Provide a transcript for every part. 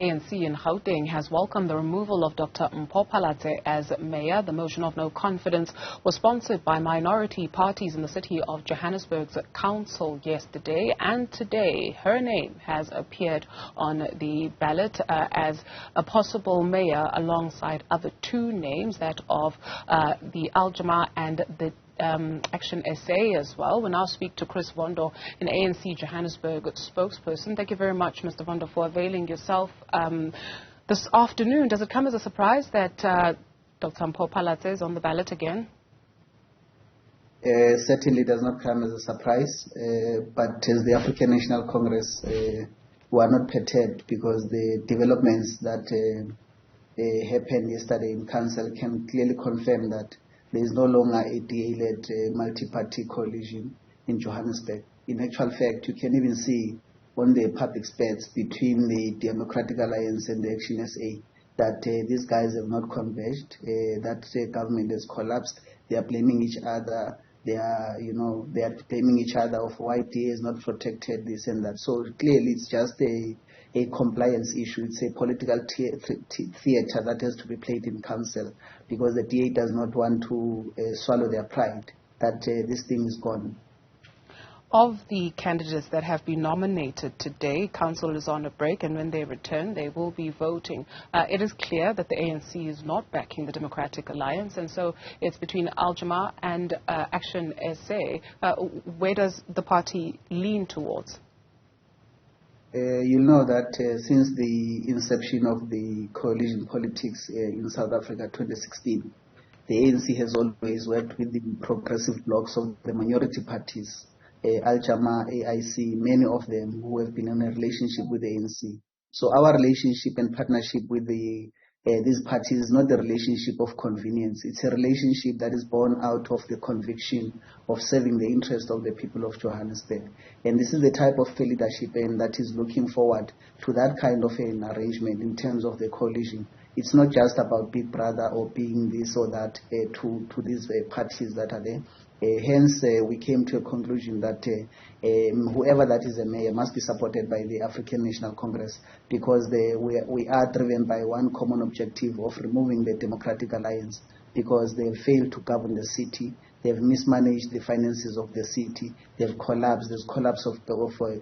ANC in Gauteng has welcomed the removal of Dr. Mpho Phalatse as mayor. The motion of no confidence was sponsored by minority parties in the city of Johannesburg's council yesterday, and today her name has appeared on the ballot as a possible mayor alongside other two names, that of the Jama-ah and the Action SA as well. We'll now speak to Chris Vondo, an ANC Johannesburg spokesperson. Thank you very much, Mr. Vondo, for availing yourself this afternoon. Does it come as a surprise that Dr. Mpho Phalatse is on the ballot again? Certainly does not come as a surprise, but as the African National Congress, we are not perturbed because the developments that happened yesterday in Council can clearly confirm that there is no longer a DA-led multi-party coalition in Johannesburg. In actual fact, you can even see on the public space between the Democratic Alliance and the Action SA that these guys have not converged, that government has collapsed. They are blaming each other. They are blaming each other of why DA has not protected this and that. So clearly it's just a compliance issue. It's a political theater that has to be played in council because the DA does not want to swallow their pride that this thing is gone. Of the candidates that have been nominated today, council is on a break, and when they return, they will be voting. It is clear that the ANC is not backing the Democratic Alliance, and so it's between Jama-ah and Action SA. Where does the party lean towards? You know that since the inception of the coalition politics in South Africa 2016, the ANC has always worked with the progressive blocs of the minority parties, Jama-ah, AIC, many of them who have been in a relationship with the ANC. So our relationship and partnership with these parties is not a relationship of convenience. It's a relationship that is born out of the conviction of serving the interest of the people of Johannesburg. And this is the type of leadership that is looking forward to that kind of an arrangement in terms of the coalition. It's not just about Big Brother or being this or that to these parties that are there. Hence, we came to a conclusion that whoever that is a mayor must be supported by the African National Congress because we are driven by one common objective of removing the Democratic Alliance because they have failed to govern the city. They have mismanaged the finances of the city. They have collapsed. There's collapse of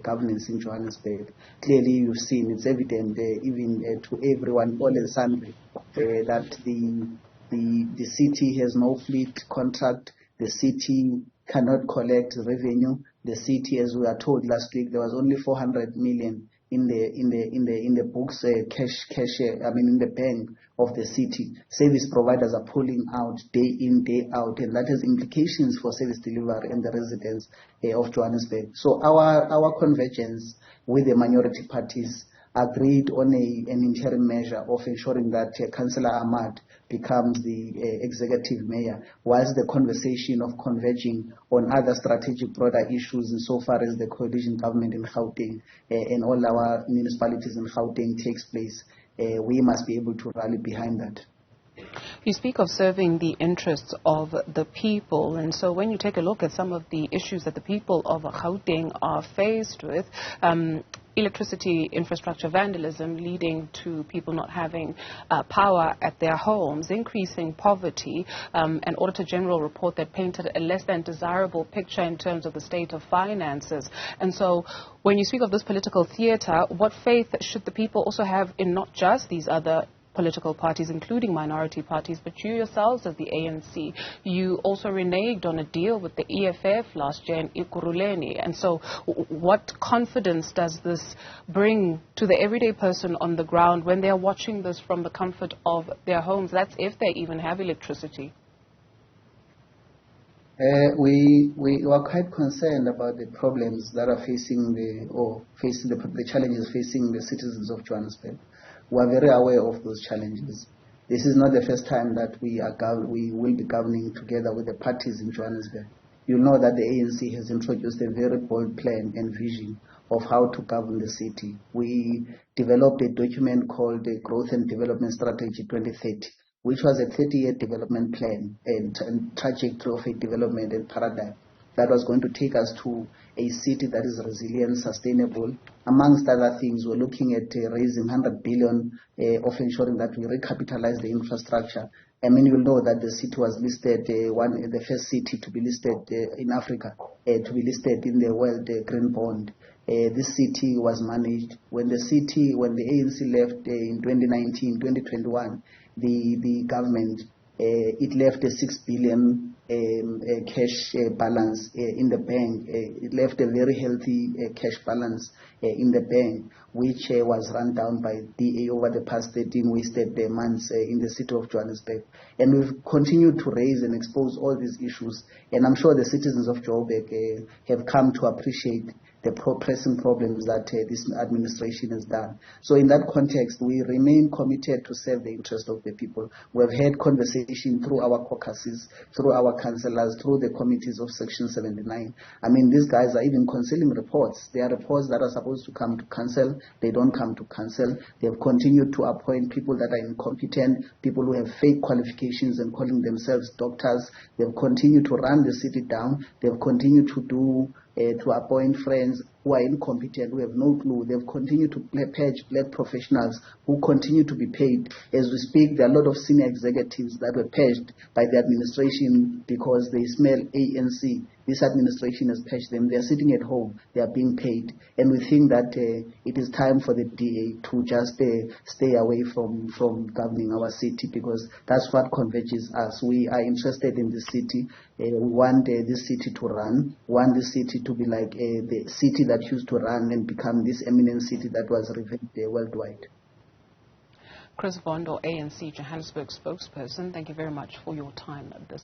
governance in Johannesburg. Clearly, you've seen, it's evident even to everyone, all and sundry, that the city has no fleet contract. The city cannot collect revenue. The city, as we are told last week, there was only 400 million in the books, in the bank of the city. Service providers are pulling out day in, day out, and that has implications for service delivery and the residents of Johannesburg. So our convergence with the minority parties agreed on an interim measure of ensuring that Councillor Ahmad becomes the executive mayor, whilst the conversation of converging on other strategic broader issues insofar as the coalition government in Gauteng and all our municipalities in Gauteng takes place, we must be able to rally behind that. You speak of serving the interests of the people, and so when you take a look at some of the issues that the people of Gauteng are faced with, electricity infrastructure vandalism leading to people not having power at their homes, increasing poverty, an Auditor General report that painted a less than desirable picture in terms of the state of finances. And so when you speak of this political theatre, what faith should the people also have in not just these other political parties, including minority parties, but you yourselves as the ANC, you also reneged on a deal with the EFF last year in Ekurhuleni. And so what confidence does this bring to the everyday person on the ground when they're watching this from the comfort of their homes? That's if they even have electricity. We are quite concerned about the problems that are facing the challenges facing the citizens of Johannesburg. We are very aware of those challenges. This is not the first time that we will be governing together with the parties in Johannesburg. You know that the ANC has introduced a very bold plan and vision of how to govern the city. We developed a document called the Growth and Development Strategy 2030, which was a 30-year development plan and trajectory of a development and paradigm that was going to take us to a city that is resilient, sustainable. Amongst other things, we're looking at raising 100 billion of ensuring that we recapitalize the infrastructure. I mean, you know that the city was listed, the first city to be listed in Africa, to be listed in the World Green Bond. This city was managed. When the ANC left in 2019, 2021, the government, it left a 6 billion cash balance in the bank. It left a very healthy cash balance in the bank, which was run down by DA over the past 13 wasted months in the city of Johannesburg. And we've continued to raise and expose all these issues. And I'm sure the citizens of Joburg have come to appreciate the pressing problems that this administration has done. So in that context, we remain committed to serve the interest of the people. We've had conversation through our caucuses, through our councillors, through the committees of Section 79. I mean, these guys are even concealing reports. There are reports that are supposed to come to council. They don't come to council. They have continued to appoint people that are incompetent, people who have fake qualifications and calling themselves doctors. They've continued to run the city down. They've continued to appoint friends who are incompetent, who have no clue. They've continued to purge black professionals who continue to be paid. As we speak, there are a lot of senior executives that were purged by the administration because they smell ANC. This administration has purged them. They are sitting at home. They are being paid. And we think that it is time for the DA to just stay away from governing our city, because that's what converges us. We are interested in the city. We want this city to run. We want this city to be like the city that used to run and become this eminent city that was revered worldwide. Chris Vondo, ANC Johannesburg spokesperson, thank you very much for your time at this